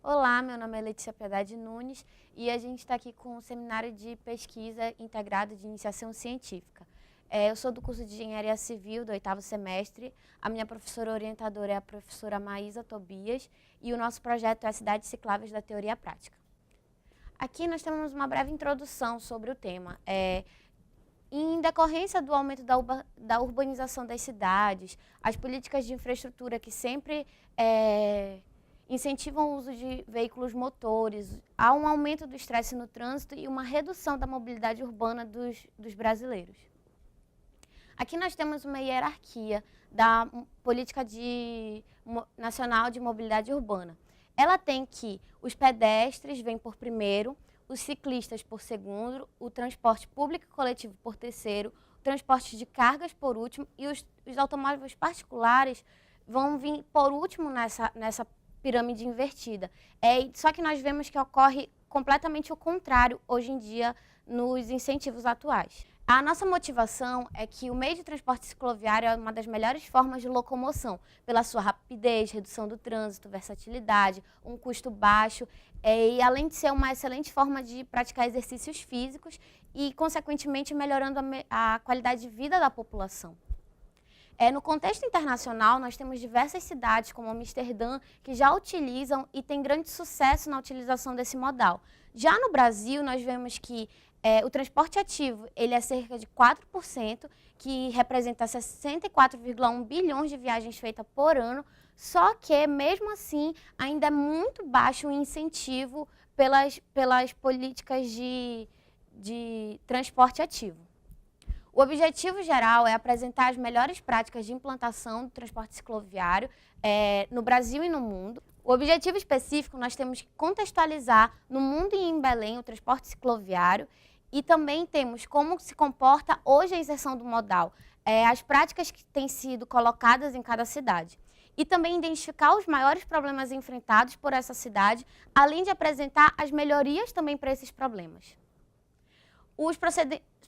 Olá, meu nome é Letícia Piedade Nunes e a gente está aqui com um seminário de pesquisa integrado de iniciação científica. Eu sou do curso de Engenharia Civil do 8º semestre, a minha professora orientadora é a professora Maísa Tobias e o nosso projeto é Cidades Cicláveis da Teoria Prática. Aqui nós temos uma breve introdução sobre o tema. Em decorrência do aumento da urbanização das cidades, as políticas de infraestrutura que sempre incentivam o uso de veículos motores, há um aumento do estresse no trânsito e uma redução da mobilidade urbana dos brasileiros. Aqui nós temos uma hierarquia da Política Nacional de Mobilidade Urbana. Ela tem que os pedestres vêm por primeiro, os ciclistas por segundo, o transporte público e coletivo por terceiro, o transporte de cargas por último e os automóveis particulares vão vir por último nessa pirâmide invertida. Só que nós vemos que ocorre completamente o contrário hoje em dia nos incentivos atuais. A nossa motivação é que o meio de transporte cicloviário é uma das melhores formas de locomoção, pela sua rapidez, redução do trânsito, versatilidade, um custo baixo, e além de ser uma excelente forma de praticar exercícios físicos e, consequentemente, melhorando a qualidade de vida da população. No contexto internacional, nós temos diversas cidades, como Amsterdã, que já utilizam e têm grande sucesso na utilização desse modal. Já no Brasil, nós vemos que o transporte ativo ele é cerca de 4%, que representa 64,1 bilhões de viagens feitas por ano, só que, mesmo assim, ainda é muito baixo o incentivo pelas políticas de transporte ativo. O objetivo geral é apresentar as melhores práticas de implantação do transporte cicloviário no Brasil e no mundo. O objetivo específico, nós temos que contextualizar no mundo e em Belém o transporte cicloviário e também temos como se comporta hoje a inserção do modal, as práticas que têm sido colocadas em cada cidade. E também identificar os maiores problemas enfrentados por essa cidade, além de apresentar as melhorias também para esses problemas. Os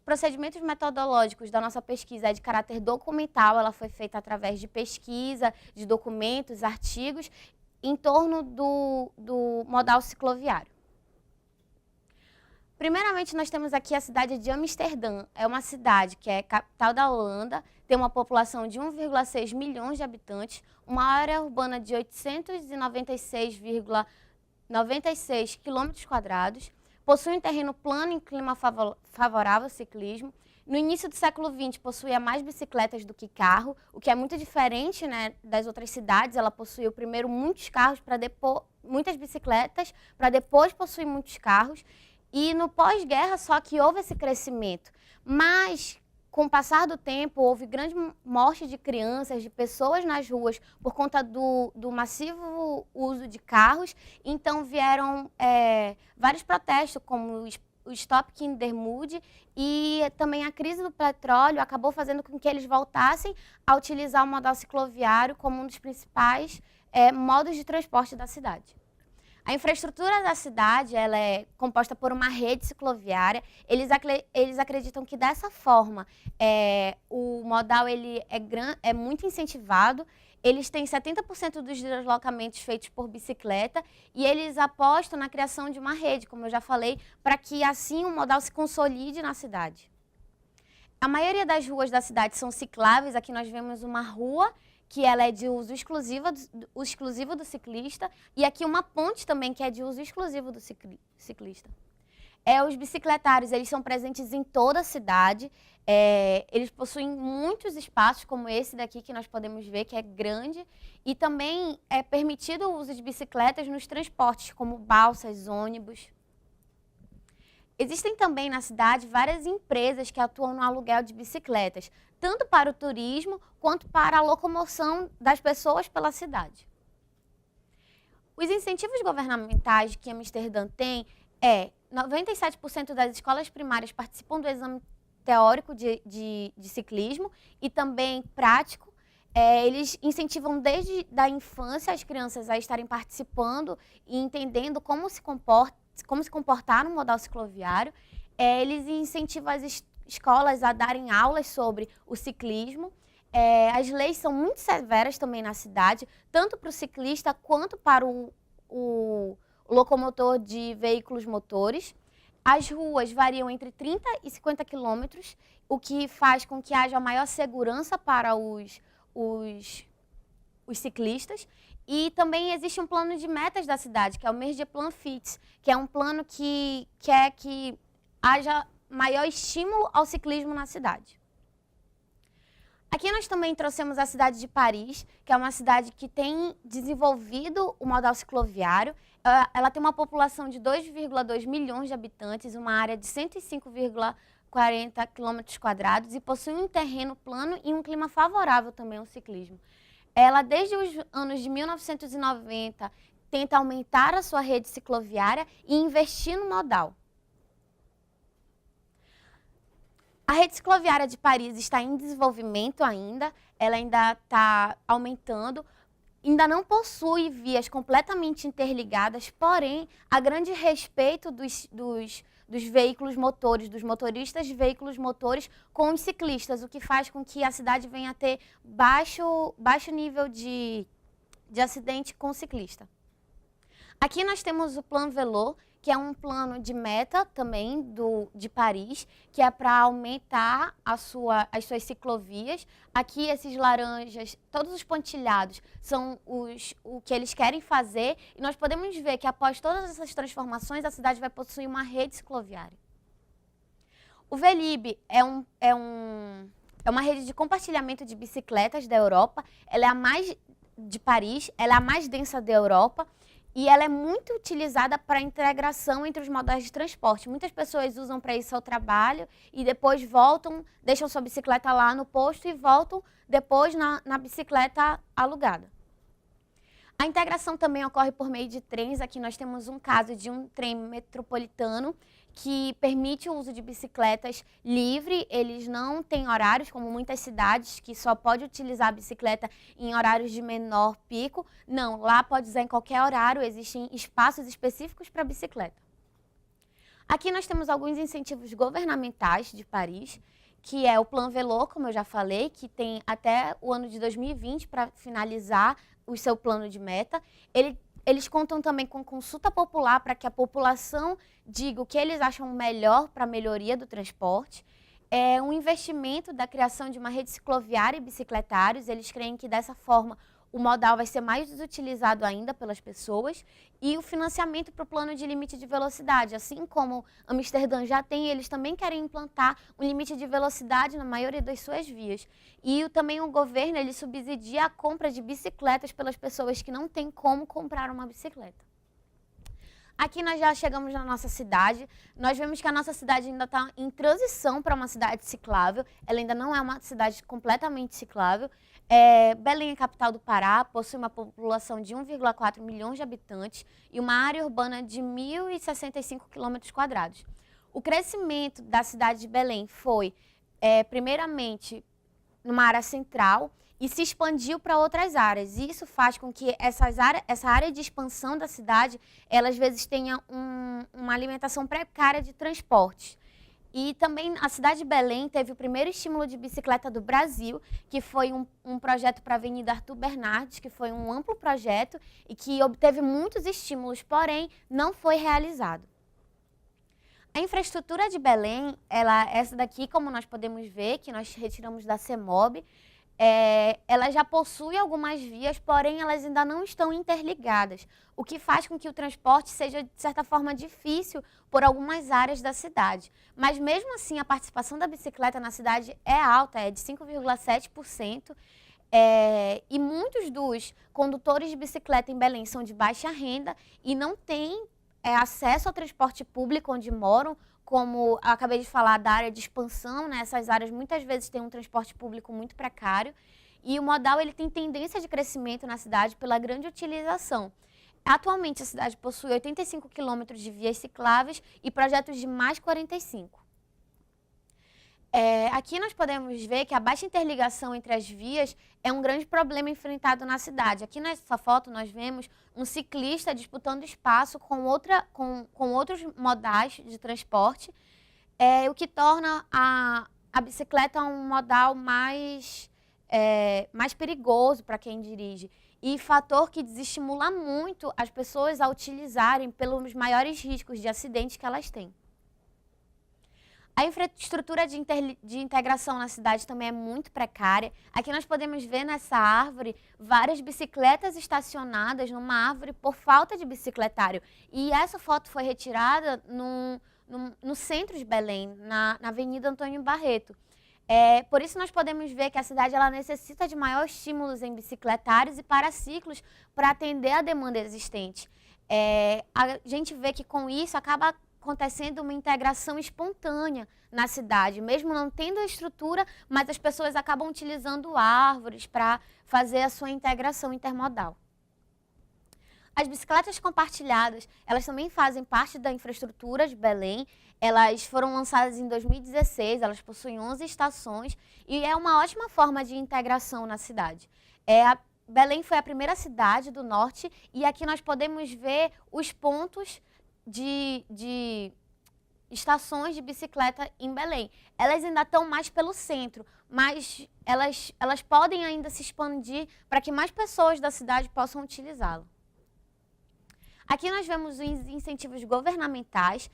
procedimentos metodológicos da nossa pesquisa é de caráter documental, ela foi feita através de pesquisa, de documentos, artigos, em torno do modal cicloviário. Primeiramente, nós temos aqui a cidade de Amsterdã. É uma cidade que é capital da Holanda, tem uma população de 1,6 milhões de habitantes, uma área urbana de 896,96 km², possui um terreno plano em clima favorável ao ciclismo. No início do século XX, possuía mais bicicletas do que carro, o que é muito diferente, né, das outras cidades. Ela possuiu primeiro muitas bicicletas, para depois possuir muitos carros. E no pós-guerra só que houve esse crescimento. Mas, com o passar do tempo, houve grande morte de crianças, de pessoas nas ruas, por conta do massivo uso de carros. Então vieram vários protestos, como o Stop Kindermüde, e também a crise do petróleo acabou fazendo com que eles voltassem a utilizar o modal cicloviário como um dos principais modos de transporte da cidade. A infraestrutura da cidade ela é composta por uma rede cicloviária. Eles acreditam que dessa forma o modal ele é muito incentivado. Eles têm 70% dos deslocamentos feitos por bicicleta e eles apostam na criação de uma rede, como eu já falei, para que assim o modal se consolide na cidade. A maioria das ruas da cidade são cicláveis. Aqui nós vemos uma rua que ela é de uso exclusivo do ciclista, e aqui uma ponte também que é de uso exclusivo do ciclista. Os bicicletários, eles são presentes em toda a cidade, eles possuem muitos espaços, como esse daqui que nós podemos ver, que é grande, e também é permitido o uso de bicicletas nos transportes, como balsas, ônibus. Existem também na cidade várias empresas que atuam no aluguel de bicicletas, tanto para o turismo quanto para a locomoção das pessoas pela cidade. Os incentivos governamentais que Amsterdã tem 97% das escolas primárias participam do exame teórico de ciclismo e também prático. Eles incentivam desde a infância as crianças a estarem participando e entendendo como se comportar no modal cicloviário. Eles incentivam as escolas a darem aulas sobre o ciclismo. As leis são muito severas também na cidade, tanto para o ciclista quanto para o locomotor de veículos motores. As ruas variam entre 30 e 50 quilômetros, o que faz com que haja maior segurança para os ciclistas. E também existe um plano de metas da cidade, que é o Merge Plan Fits, que é um plano que quer que haja maior estímulo ao ciclismo na cidade. Aqui nós também trouxemos a cidade de Paris, que é uma cidade que tem desenvolvido o modal cicloviário. Ela tem uma população de 2,2 milhões de habitantes, uma área de 105,40 km² e possui um terreno plano e um clima favorável também ao ciclismo. Ela, desde os anos de 1990, tenta aumentar a sua rede cicloviária e investir no modal. A rede cicloviária de Paris está em desenvolvimento ainda, ela ainda está aumentando, ainda não possui vias completamente interligadas, porém, há grande respeito dos veículos motores, dos motoristas de veículos motores com os ciclistas, o que faz com que a cidade venha a ter baixo nível de acidente com o ciclista. Aqui nós temos o Plan Vélo, que é um plano de meta também de Paris, que é para aumentar as suas ciclovias. Aqui esses laranjas, todos os pontilhados, são o que eles querem fazer. E nós podemos ver que após todas essas transformações, a cidade vai possuir uma rede cicloviária. O Velib é uma rede de compartilhamento de bicicletas da Europa. Ela é a mais de Paris, ela é a mais densa da Europa. E ela é muito utilizada para a integração entre os modais de transporte. Muitas pessoas usam para ir ao trabalho e depois voltam, deixam sua bicicleta lá no posto e voltam depois na bicicleta alugada. A integração também ocorre por meio de trens. Aqui nós temos um caso de um trem metropolitano que permite o uso de bicicletas livre. Eles não têm horários, como muitas cidades, que só pode utilizar a bicicleta em horários de menor pico. Não, lá pode usar em qualquer horário, existem espaços específicos para bicicleta. Aqui nós temos alguns incentivos governamentais de Paris, que é o Plan Vélo, como eu já falei, que tem até o ano de 2020 para finalizar o seu plano de meta. Eles contam também com consulta popular para que a população diga o que eles acham melhor para a melhoria do transporte. É um investimento da criação de uma rede cicloviária e bicicletários. Eles creem que dessa forma o modal vai ser mais utilizado ainda pelas pessoas. E o financiamento para o plano de limite de velocidade. Assim como Amsterdã já tem, eles também querem implantar um limite de velocidade na maioria das suas vias. E também o governo ele subsidia a compra de bicicletas pelas pessoas que não têm como comprar uma bicicleta. Aqui nós já chegamos na nossa cidade. Nós vemos que a nossa cidade ainda está em transição para uma cidade ciclável. Ela ainda não é uma cidade completamente ciclável. Belém é a capital do Pará, possui uma população de 1,4 milhões de habitantes e uma área urbana de 1.065 km². O crescimento da cidade de Belém foi, primeiramente, numa área central e se expandiu para outras áreas. E isso faz com que essa área de expansão da cidade, ela às vezes tenha uma alimentação precária de transportes. E também a cidade de Belém teve o primeiro estímulo de bicicleta do Brasil, que foi um projeto para a Avenida Arthur Bernardes, que foi um amplo projeto e que obteve muitos estímulos, porém não foi realizado. A infraestrutura de Belém, essa daqui, como nós podemos ver, que nós retiramos da CEMOB, ela já possui algumas vias, porém elas ainda não estão interligadas, o que faz com que o transporte seja, de certa forma, difícil por algumas áreas da cidade. Mas mesmo assim, a participação da bicicleta na cidade é alta, é de 5,7%, e muitos dos condutores de bicicleta em Belém são de baixa renda e não têm acesso ao transporte público onde moram, como eu acabei de falar da área de expansão, né? Essas áreas muitas vezes têm um transporte público muito precário e o modal ele tem tendência de crescimento na cidade pela grande utilização. Atualmente a cidade possui 85 quilômetros de vias cicláveis e projetos de mais 45. Aqui nós podemos ver que a baixa interligação entre as vias é um grande problema enfrentado na cidade. Aqui nessa foto nós vemos um ciclista disputando espaço com outros modais de transporte, o que torna a bicicleta um modal mais perigoso para quem dirige. e fator que desestimula muito as pessoas a utilizarem pelos maiores riscos de acidentes que elas têm. A infraestrutura de integração na cidade também é muito precária. Aqui nós podemos ver nessa árvore várias bicicletas estacionadas numa árvore por falta de bicicletário. E essa foto foi retirada no centro de Belém, na Avenida Antônio Barreto. Por isso nós podemos ver que a cidade ela necessita de maiores estímulos em bicicletários e paraciclos para atender a demanda existente. A gente vê que com isso acaba acontecendo uma integração espontânea na cidade, mesmo não tendo a estrutura, mas as pessoas acabam utilizando árvores para fazer a sua integração intermodal. As bicicletas compartilhadas, elas também fazem parte da infraestrutura de Belém. Elas foram lançadas em 2016, elas possuem 11 estações e é uma ótima forma de integração na cidade. Belém foi a primeira cidade do norte e aqui nós podemos ver os pontos de estações de bicicleta em Belém. Elas ainda estão mais pelo centro, mas elas podem ainda se expandir para que mais pessoas da cidade possam utilizá-la. Aqui nós vemos os incentivos governamentais.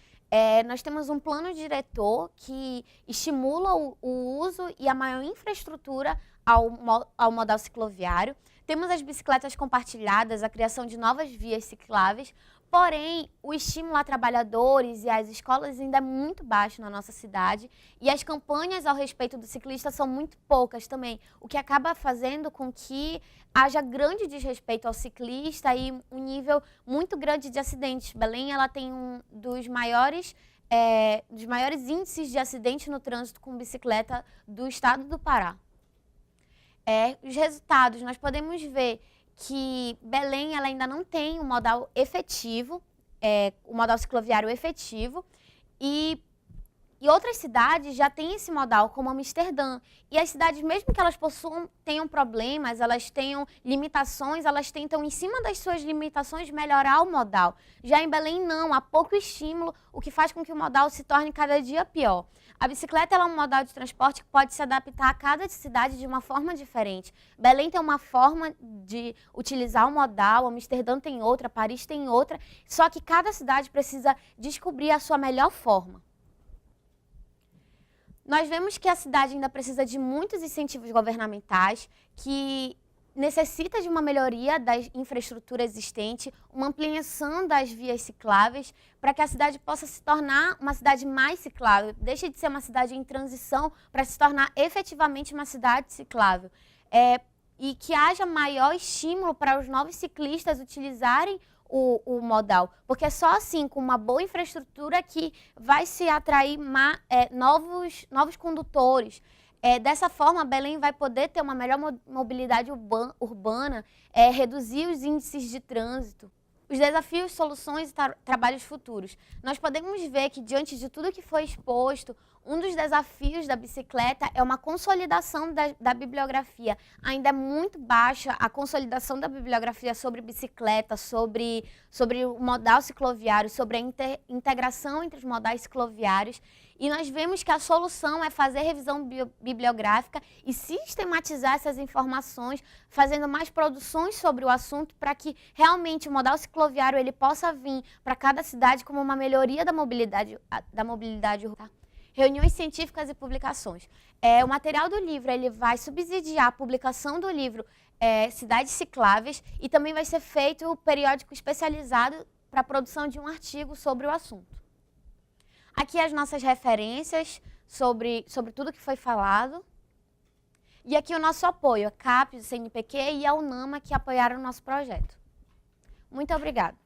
Nós temos um plano diretor que estimula o uso e a maior infraestrutura ao modal cicloviário. Temos as bicicletas compartilhadas, a criação de novas vias cicláveis, porém, o estímulo a trabalhadores e às escolas ainda é muito baixo na nossa cidade e as campanhas ao respeito do ciclista são muito poucas também, o que acaba fazendo com que haja grande desrespeito ao ciclista e um nível muito grande de acidentes. Belém ela tem um dos maiores índices de acidentes no trânsito com bicicleta do estado do Pará. Os resultados, nós podemos ver que Belém ela ainda não tem um modal efetivo, o modal cicloviário efetivo, e outras cidades já têm esse modal, como Amsterdã. E as cidades, mesmo que elas tenham problemas, elas tenham limitações, elas tentam, em cima das suas limitações, melhorar o modal. Já em Belém, não, há pouco estímulo, o que faz com que o modal se torne cada dia pior. A bicicleta ela é um modal de transporte que pode se adaptar a cada cidade de uma forma diferente. Belém tem uma forma de utilizar o modal, Amsterdã tem outra, Paris tem outra, só que cada cidade precisa descobrir a sua melhor forma. Nós vemos que a cidade ainda precisa de muitos incentivos governamentais, que necessita de uma melhoria da infraestrutura existente, uma ampliação das vias cicláveis, para que a cidade possa se tornar uma cidade mais ciclável, deixe de ser uma cidade em transição para se tornar efetivamente uma cidade ciclável. E que haja maior estímulo para os novos ciclistas utilizarem o modal, porque é só assim, com uma boa infraestrutura, que vai se atrair novos condutores. Dessa forma, Belém vai poder ter uma melhor mobilidade urbana, reduzir os índices de trânsito. Os desafios, soluções e trabalhos futuros. Nós podemos ver que, diante de tudo que foi exposto, um dos desafios da bicicleta é uma consolidação da bibliografia. Ainda é muito baixa a consolidação da bibliografia sobre bicicleta, sobre o modal cicloviário, sobre a integração entre os modais cicloviários. E nós vemos que a solução é fazer revisão bibliográfica e sistematizar essas informações, fazendo mais produções sobre o assunto, para que realmente o modal cicloviário ele possa vir para cada cidade como uma melhoria da mobilidade urbana. Reuniões científicas e publicações. O material do livro ele vai subsidiar a publicação do livro Cidades Cicláveis, e também vai ser feito o periódico especializado para a produção de um artigo sobre o assunto. Aqui as nossas referências sobre tudo que foi falado. E aqui o nosso apoio, a CAPES, o CNPq e a UNAMA, que apoiaram o nosso projeto. Muito obrigada.